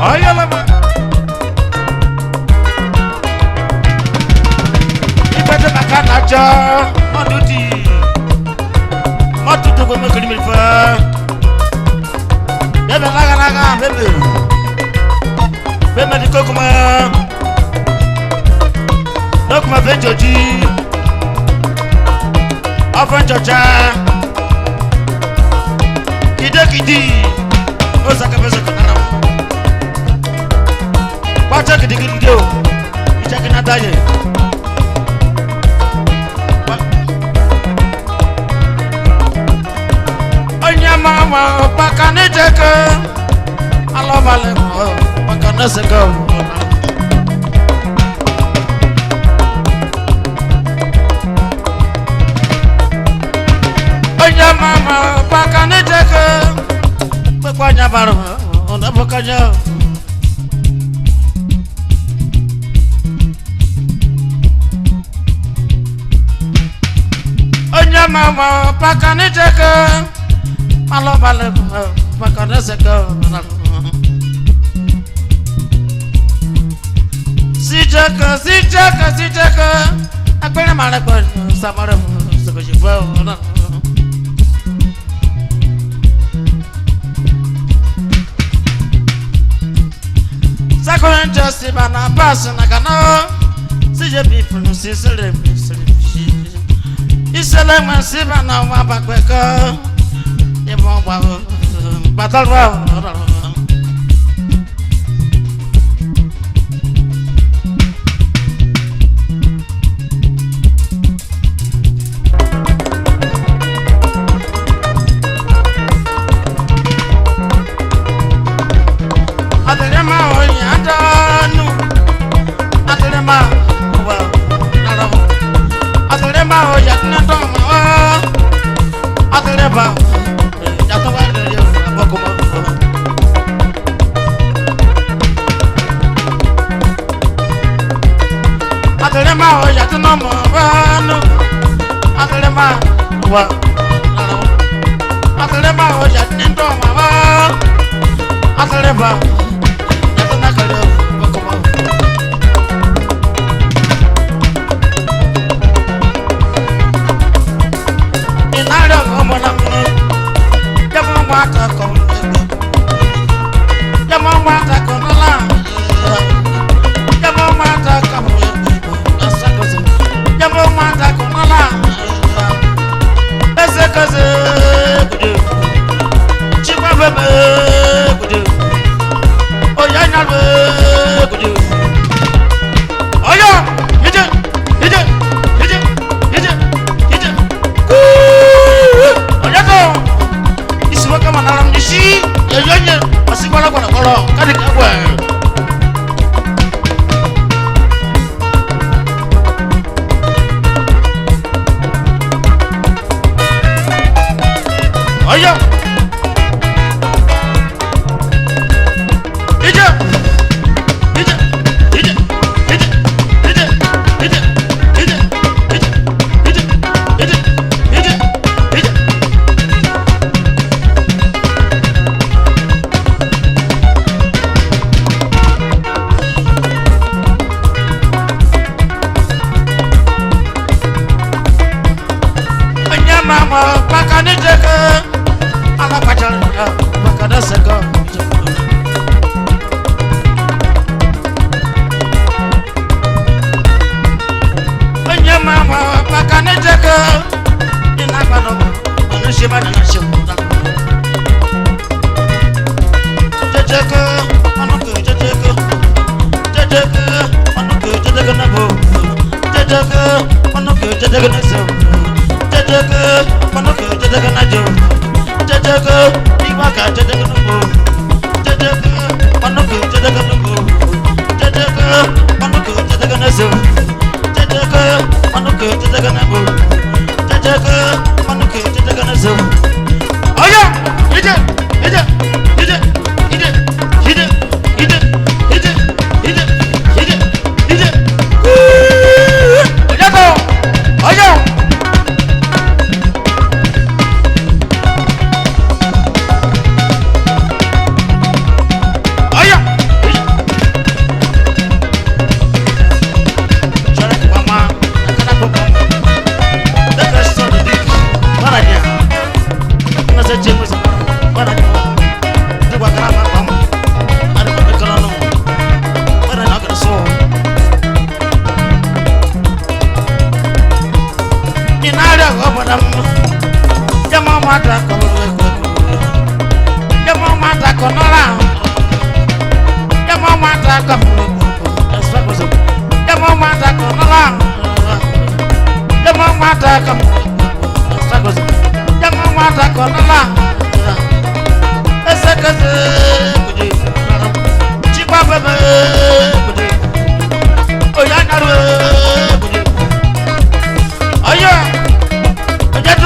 Ayala ma. Ibete makana cha maduti. Matutu kwa mekeli milfa. Bebe laga bebe. Bebe diko kuma. Dokuma venjoji. Afanjoja. Kidi. Osaka pesa kana. Baca kidi yo. Icha kena daye. Anya mama pakane jeke. Alo male pakane seko. Anya mama pakane jeke. Pokoknya baru, udah pokoknya. Onya mama pakane jaga, malu pakane jaga. Si jaga, aku ni mana kau sama orang seperti bau. Sakon just bana pass na kana si je bi funu si sele isele ma si bana wa bakweka e bon wa batal wa come, that's what was it. The moment I come along, the moment I come, that's what was it. The moment I come along, the second, cheap up, oh, yeah, oh, yeah, I get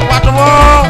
what more?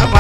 Baba,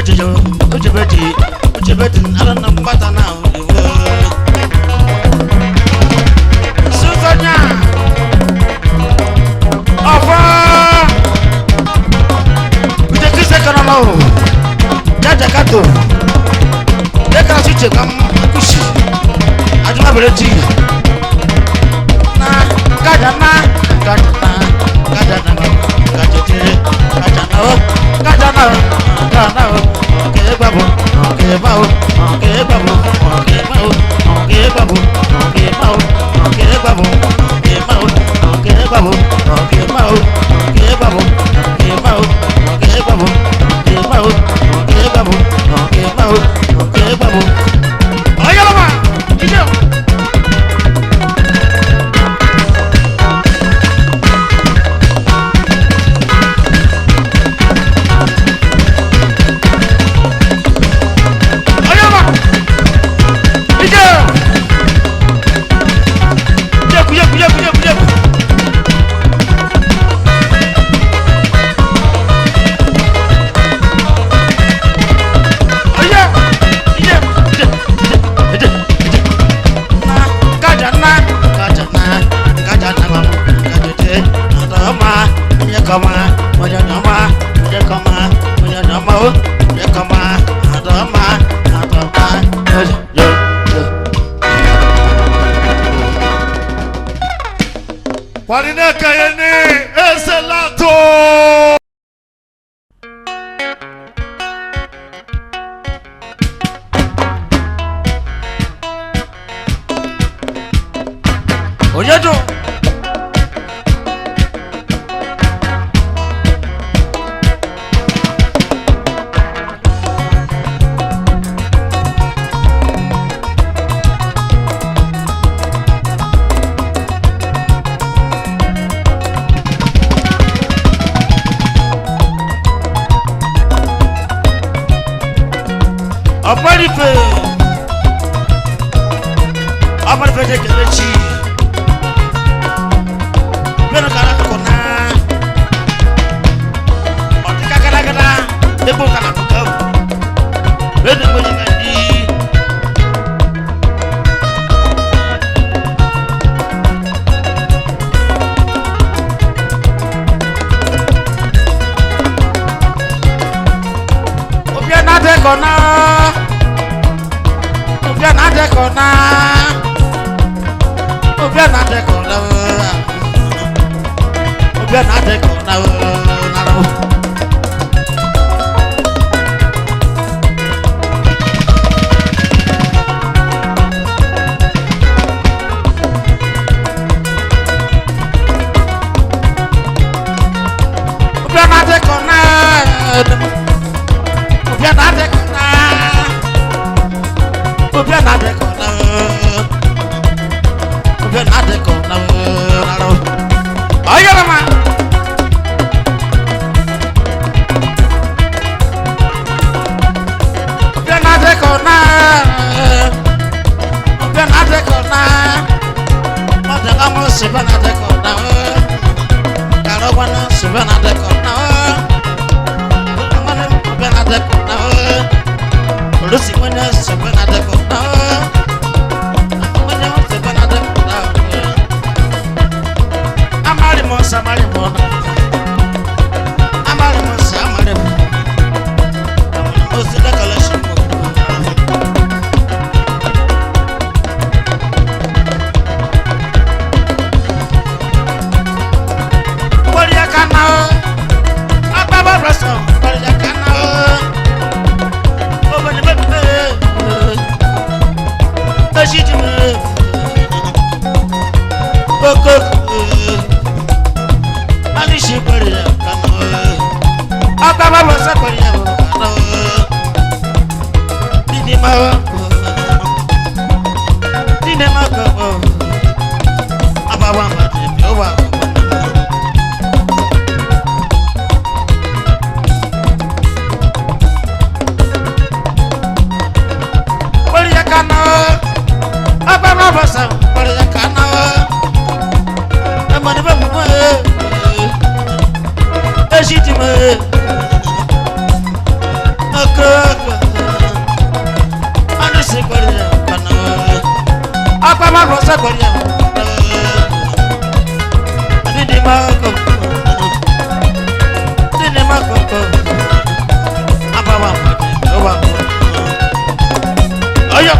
Ujibeti, I don't know better now. Susanya, over. Take a second alone. Jaja Kato. They can switch it. Come push. I don't have a tea. Gajana. Okay, babu. Okay, babu. Okay, babu. Okay, babu. Okay, babu. Okay, babu. Okay, babu. Okay, babu. Okay, babu. Okay, babu. Okay, babu. Okay, babu. Okay, babu. Okay, babu. Okay, babu. Okay, babu. Okay, babu. Ayo lama. Hijau. Warineka yene eselato. Oyedo. Amarife de Kelechi. Beno kana kona. Otika kana ebo kana kuka. Beno mo jikandi. Obia na de kona. Obia na de kona. Obia na de kona. Obia na de kona. Obia na de kona. Obia na de kona. Obia na de kona. Obia na de kona. Ayo lama. Obia na de kona. Obia na de kona. Oda ngamo siba na de kona. Karo wana siba na de kona. Obia na de kona. Lucy mwana siba na de kona. Samari mona, amari mosa, amari mona. Mosi da kalashi mona. Waliya kana, ababa raso. Waliya kana, obani bebe, tajijime, koko. She put it up, come on. I got my voice up on you, come on. Dinema, come on. About one minute, over. What do you can know? About my voice up, what do you can know? I'm on the way. Legitime, okay. Apa ma rosa konya. Didi mako. Didi mako. Apa wa. Owa. Ayo.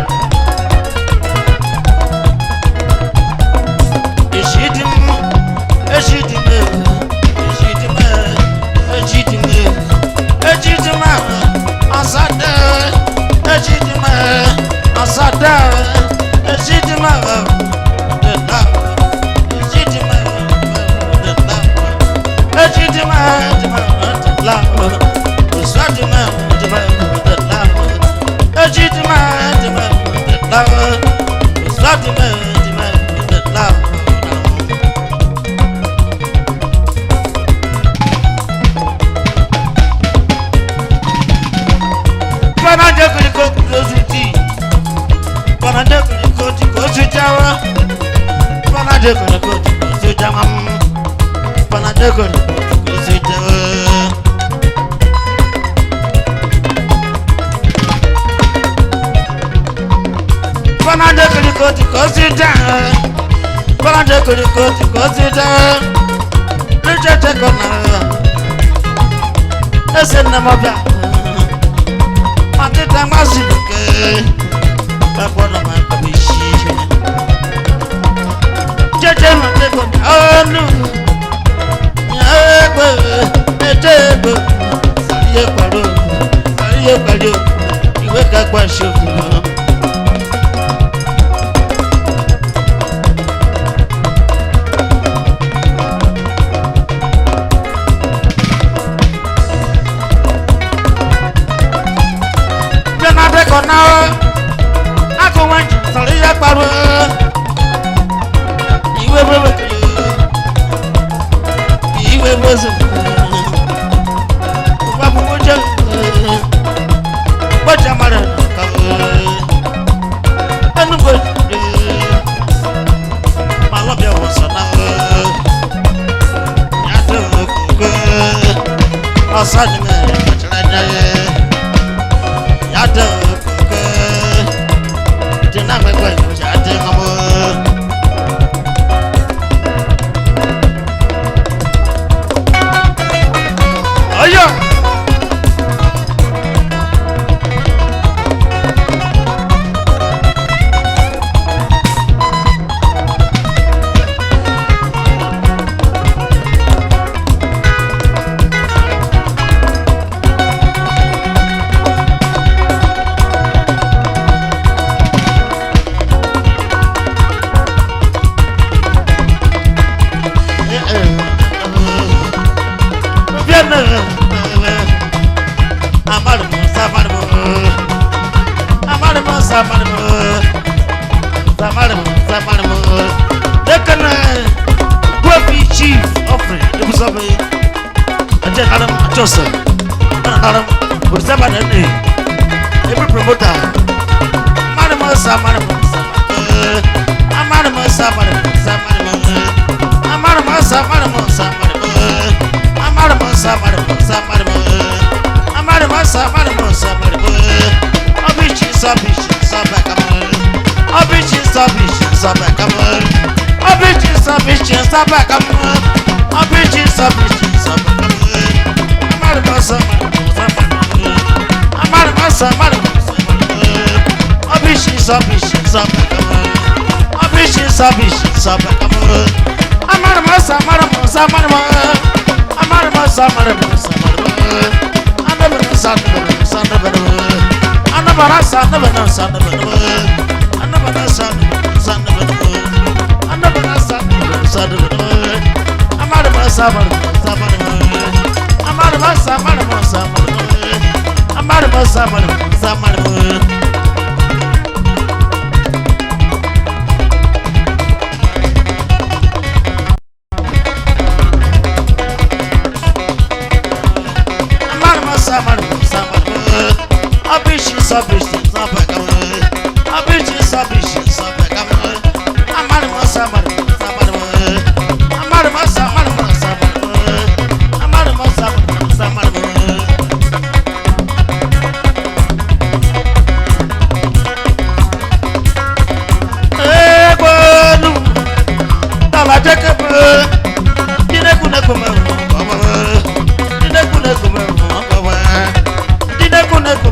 Hey!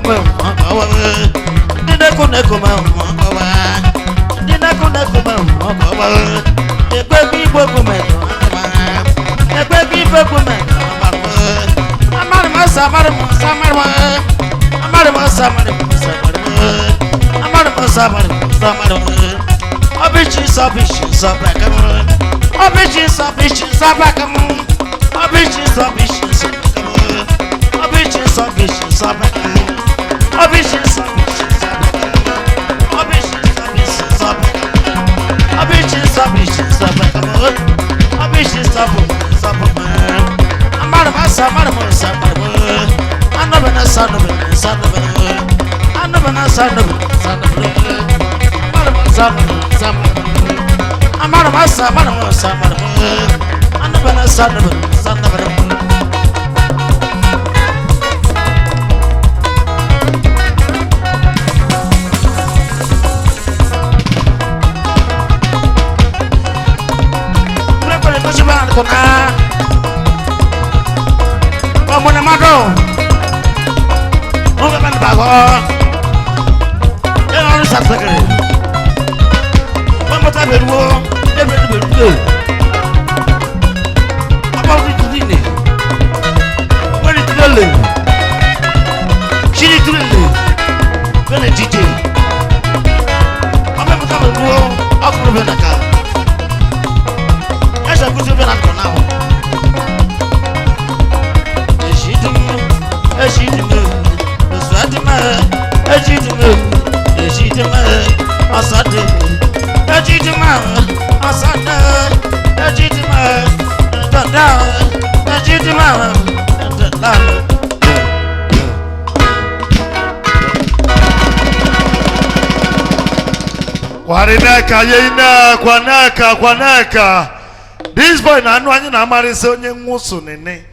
me makawa dine kone kuma makawa dine kone kuma makawa egbe bi gbogbo me egbe bi gbogbo me amari ma samari ma samari ma amari ma samari ma samari ma amari ma samari ma samari ma obichi sabakam obichi sabakam obichi sabakam obichi sabakam obichi sabakam obichi sabakam amari ma samari ma samari ma anabana sanabana anabana sanabana amara masa amara masa amara anabana sanabana prepare to shiba kona mamona mado oga ban bago ya no sakere mata beruo beruo about it dine when it dole chiri dole when it dije mata beruo akuru benaka esa kuzo benaka now eshidume oswadima eshidume asade ejidima asada ejidima dada ejidima dada Warineka yeina kwanaka this boy na anu anyi na amari se onye nwusu nene